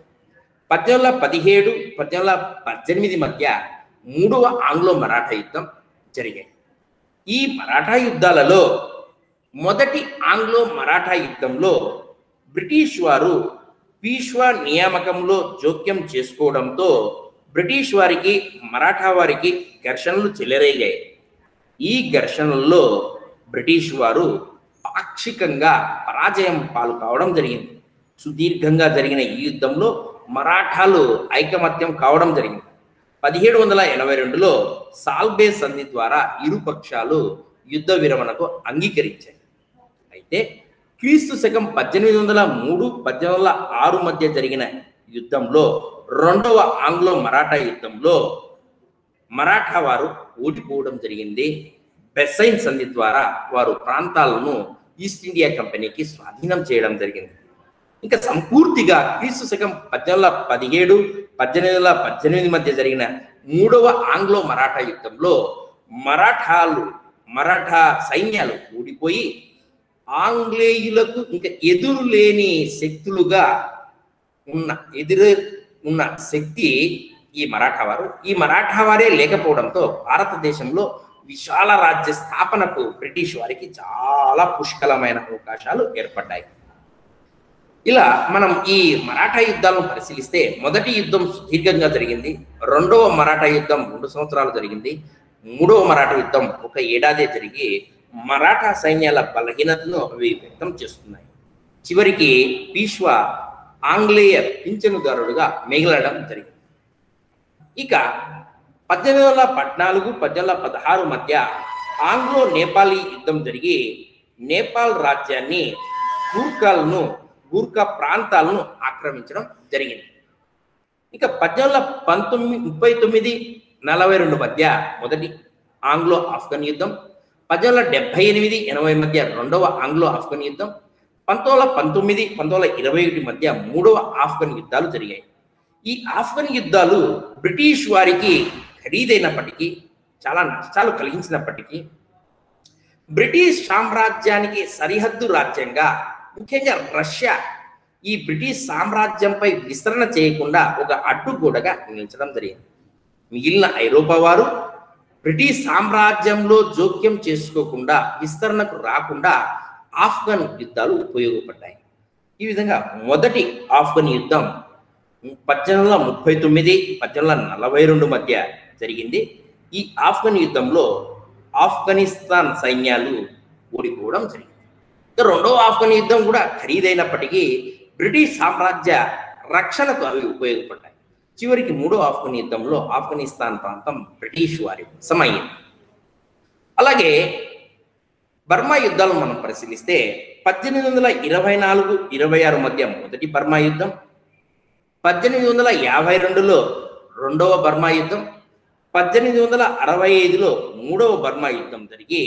1817-1818 మధ్య మూడవ ఆంగ్లో మరాఠా యుద్ధం జరిగాయి. ఈ మరాఠా యుద్ధాలలో మొదటి ఆంగ్లో మరాఠా యుద్ధంలో బ్రిటిష్ వారు పీష్వా నియామకంలో జోక్యం చేసుకోవడంతో బ్రిటిష్ వారికి మరాఠా వారికి ఘర్షణలు చెలరేగాయి. ఈ ఘర్షణల్లో బ్రిటిష్ వారు పాక్షికంగా పరాజయం పాలు కావడం జరిగింది. సుదీర్ఘంగా జరిగిన ఈ యుద్ధంలో మరాఠాలు ఐకమత్యం కావడం జరిగింది. 1782లో సాల్బే సంధి ద్వారా ఇరు పక్షాలు యుద్ధ విరమణకు అంగీకరించాయి. అయితే క్రీస్తు శకం 1803-1806 మధ్య జరిగిన యుద్ధంలో రెండవ ఆంగ్లో మరాఠా యుద్ధంలో మరాఠా వారు ఓడిపోవడం జరిగింది. బెస్సైన్ సంధి ద్వారా వారు ప్రాంతాలను ఈస్ట్ ఇండియా కంపెనీకి స్వాధీనం చేయడం జరిగింది. ఇంకా సంపూర్తిగా క్రీస్తు శకం 1817-1818 మధ్య జరిగిన మూడవ ఆంగ్లో మరాఠా యుద్ధంలో మరాఠా సైన్యాలు ఓడిపోయి ఆంగ్లేయులకు ఇంకా ఎదురులేని శక్తులుగా ఉన్న శక్తి ఈ మరాఠా వారే లేకపోవడంతో భారతదేశంలో విశాల రాజ్య స్థాపనకు బ్రిటిష్ వారికి చాలా పుష్కలమైన అవకాశాలు ఏర్పడ్డాయి. ఇలా మనం ఈ మరాఠా యుద్ధాలను పరిశీలిస్తే మొదటి యుద్ధం సుదీర్ఘంగా జరిగింది, రెండవ మరాఠా యుద్ధం 2 సంవత్సరాలు జరిగింది, మూడవ మరాఠా యుద్ధం 1 ఏడాదే జరిగి మరాఠా సైన్యాల బలహీనతను అవి వ్యక్తం చేస్తున్నాయి. చివరికి పీష్వా ఆంగ్లేయ పింఛనుదారుడుగా మిగలడం జరిగింది. ఇక 1814-1816 మధ్య ఆంగ్లో నేపాలీ యుద్ధం జరిగి నేపాల్ రాజ్యాన్ని గూర్ఖా ప్రాంతాలను ఆక్రమించడం జరిగింది. ఇక 1839-42 మధ్య మొదటి ఆంగ్లో ఆఫ్ఘన్ యుద్ధం, 1878-80 మధ్య రెండవ ఆంగ్లో ఆఫ్ఘన్ యుద్ధం, 1919-1921 మధ్య మూడవ ఆఫ్ఘన్ యుద్ధాలు జరిగాయి. ఈ ఆఫ్ఘన్ యుద్ధాలు బ్రిటిష్ వారికి ఖరీదైనప్పటికీ, చాలా నష్టాలు కలిగించినప్పటికీ, బ్రిటిష్ సామ్రాజ్యానికి సరిహద్దు రాజ్యంగా ముఖ్యంగా రష్యా ఈ బ్రిటిష్ సామ్రాజ్యంపై విస్తరణ చేయకుండా ఒక అడ్డుగోడగా నిలిచడం జరిగింది. మిగిలిన ఐరోపా వారు బ్రిటిష్ సామ్రాజ్యంలో జోక్యం చేసుకోకుండా, విస్తరణకు రాకుండా ఆఫ్ఘన్ యుద్ధాలు ఉపయోగపడ్డాయి. ఈ విధంగా మొదటి ఆఫ్ఘన్ యుద్ధం 1839-1842 మధ్య జరిగింది. ఈ ఆఫ్ఘన్ యుద్ధంలో ఆఫ్ఘనిస్తాన్ సైన్యాలు ఓడిపోవడం జరిగింది. రెండవ ఆఫ్ఘన్ యుద్ధం కూడా ఖరీదైనప్పటికీ బ్రిటిష్ సామ్రాజ్య రక్షణకు అవి ఉపయోగపడ్డాయి. చివరికి మూడో ఆఫ్ఘన్ యుద్ధంలో ఆఫ్ఘనిస్తాన్ ప్రాంతం బ్రిటిష్ వారి వశమైంది. అలాగే బర్మా యుద్ధాలను మనం పరిశీలిస్తే 1824-26 మధ్య మొదటి బర్మా యుద్ధం, 1852లో రెండవ బర్మా యుద్ధం, 1865లో మూడవ బర్మా యుద్ధం జరిగి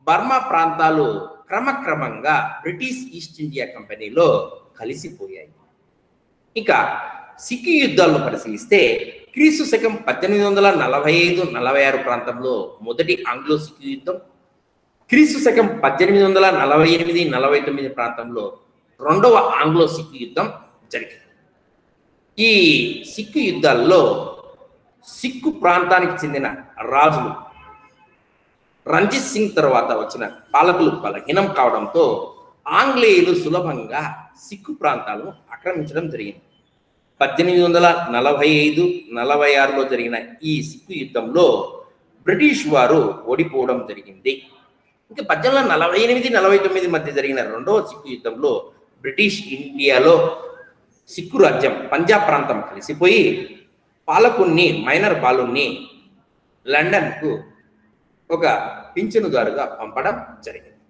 బర్మా ప్రాంతాలు క్రమక్రమంగా బ్రిటిష్ ఈస్ట్ ఇండియా కంపెనీలో కలిసిపోయాయి. ఇక సిక్కి యుద్ధాలను పరిశీలిస్తే క్రీస్తు శకం 1845-46 ప్రాంతంలో మొదటి ఆంగ్లో సిక్కి యుద్ధం, క్రీస్తు శకం 1848-49 ప్రాంతంలో రెండవ ఆంగ్లో సిక్కి యుద్ధం జరిగింది. ఈ సిక్కు యుద్ధాల్లో సిక్కు ప్రాంతానికి చెందిన రంజిత్ సింగ్ తర్వాత వచ్చిన పాలకులు బలహీనం కావడంతో ఆంగ్లేయులు సులభంగా సిక్కు ప్రాంతాలను ఆక్రమించడం జరిగింది. 1845-46లో జరిగిన ఈ సిక్కు యుద్ధంలో బ్రిటిష్ వారు ఓడిపోవడం జరిగింది. ఇంకా 1848-49 మధ్య జరిగిన రెండవ సిక్కు యుద్ధంలో బ్రిటిష్ ఇండియాలో సిక్కు రాజ్యం పంజాబ్ ప్రాంతం కలిసిపోయి పాలకుణ్ణి మైనర్ బాలుని లండన్కు ఒక పింఛనుదారుగా పంపడం జరిగింది.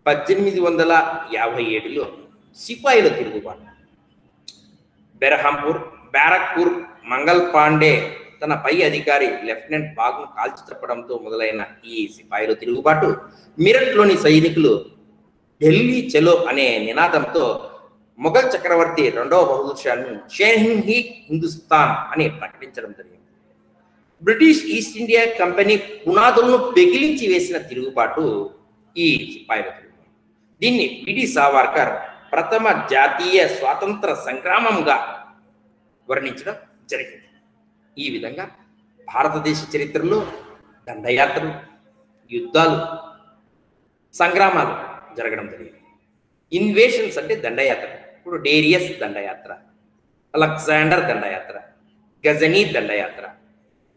1857లో సిపాయిల తిరుగుబాటు, బెర్హంపూర్, బ్యారక్పూర్, మంగల్ పాండే తన పై అధికారి లెఫ్టినెంట్ బాగ్ను కాల్చి చెప్పడంతో మొదలైన ఈ సిపాయిల తిరుగుబాటు మీరట్లోని సైనికులు ఢిల్లీ చలో అనే నినాదంతో మొఘల్ చక్రవర్తి రెండవ బహదూర్ షాను షేహింద్ హిందుస్థాన్ అని ప్రకటించడం జరిగింది. బ్రిటిష్ ఈస్ట్ ఇండియా కంపెనీ పునాదులను పెగిలించి వేసిన తిరుగుబాటు ఈ సిపాయిల తిరుగుబాటు. దీన్ని పిడి సావర్కర్ ప్రథమ జాతీయ స్వాతంత్ర సంగ్రామంగా వర్ణించడం జరిగింది. ఈ విధంగా భారతదేశ చరిత్రలో దండయాత్రలు, యుద్ధాలు, సంగ్రామాలు జరగడం జరిగింది. ఇన్వేషన్స్ అంటే దండయాత్ర. ఇప్పుడు డేరియస్ దండయాత్ర, అలెగ్జాండర్ దండయాత్ర, గజనీ దండయాత్ర,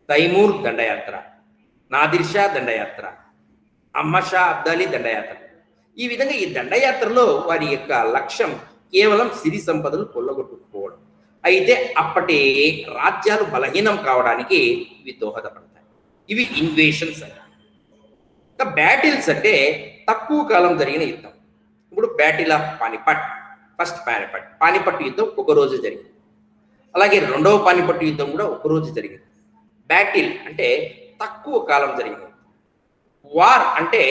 తైమూర్ దండయాత్ర, నాదిర్ షా దండయాత్ర, అహ్మద్ షా అబ్దాలీ దండయాత్ర. ఈ విధంగా ఈ దండయాత్రలో వారి యొక్క లక్ష్యం కేవలం సిరి సంపదలు కొల్లగొట్టుకుపోవడం. అయితే అప్పటి రాజ్యాలు బలహీనం కావడానికి ఇవి దోహదపడతాయి. ఇవి ఇన్వేషన్స్ అంటే. ఇంకా బ్యాటిల్స్ అంటే తక్కువ కాలం జరిగిన యుద్ధం. ఇప్పుడు battle of Panipat, first Panipat యుద్ధం ఒక రోజు జరిగింది. అలాగే రెండవ పానిపట్టు యుద్ధం కూడా ఒక రోజు జరిగింది. బ్యాటిల్ అంటే తక్కువ కాలం జరిగింది. వార్ అంటే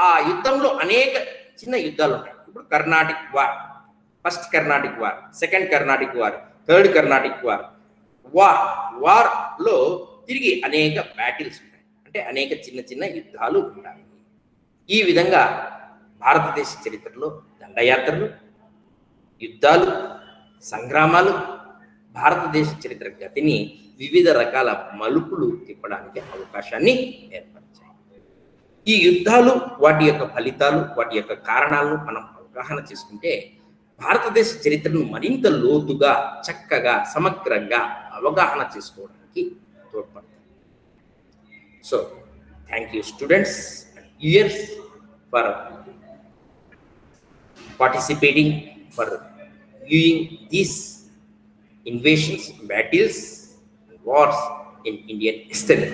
ఆ యుద్ధంలో అనేక చిన్న యుద్ధాలు ఉంటాయి. ఇప్పుడు Carnatic war, first Carnatic war, second Carnatic war, third Carnatic war. వార్లో తిరిగి అనేక బ్యాటిల్స్ ఉంటాయి, అంటే అనేక చిన్న చిన్న యుద్ధాలు ఉంటాయి. ఈ విధంగా భారతదేశ చరిత్రలో దండయాత్రలు, యుద్ధాలు, సంగ్రామాలు భారతదేశ చరిత్ర గతిని వివిధ రకాల మలుపులు తిప్పడానికి అవకాశాన్ని ఏర్పరిచాయి. ఈ యుద్ధాలు, వాటి యొక్క ఫలితాలు, వాటి యొక్క కారణాలను మనం అవగాహన చేసుకుంటే భారతదేశ చరిత్రను మరింత లోతుగా, చక్కగా, సమగ్రంగా అవగాహన చేసుకోవడానికి తోడ్పడతాయి. So thank you students and viewers for participating, for viewing these invasions, battles, and wars in Indian history.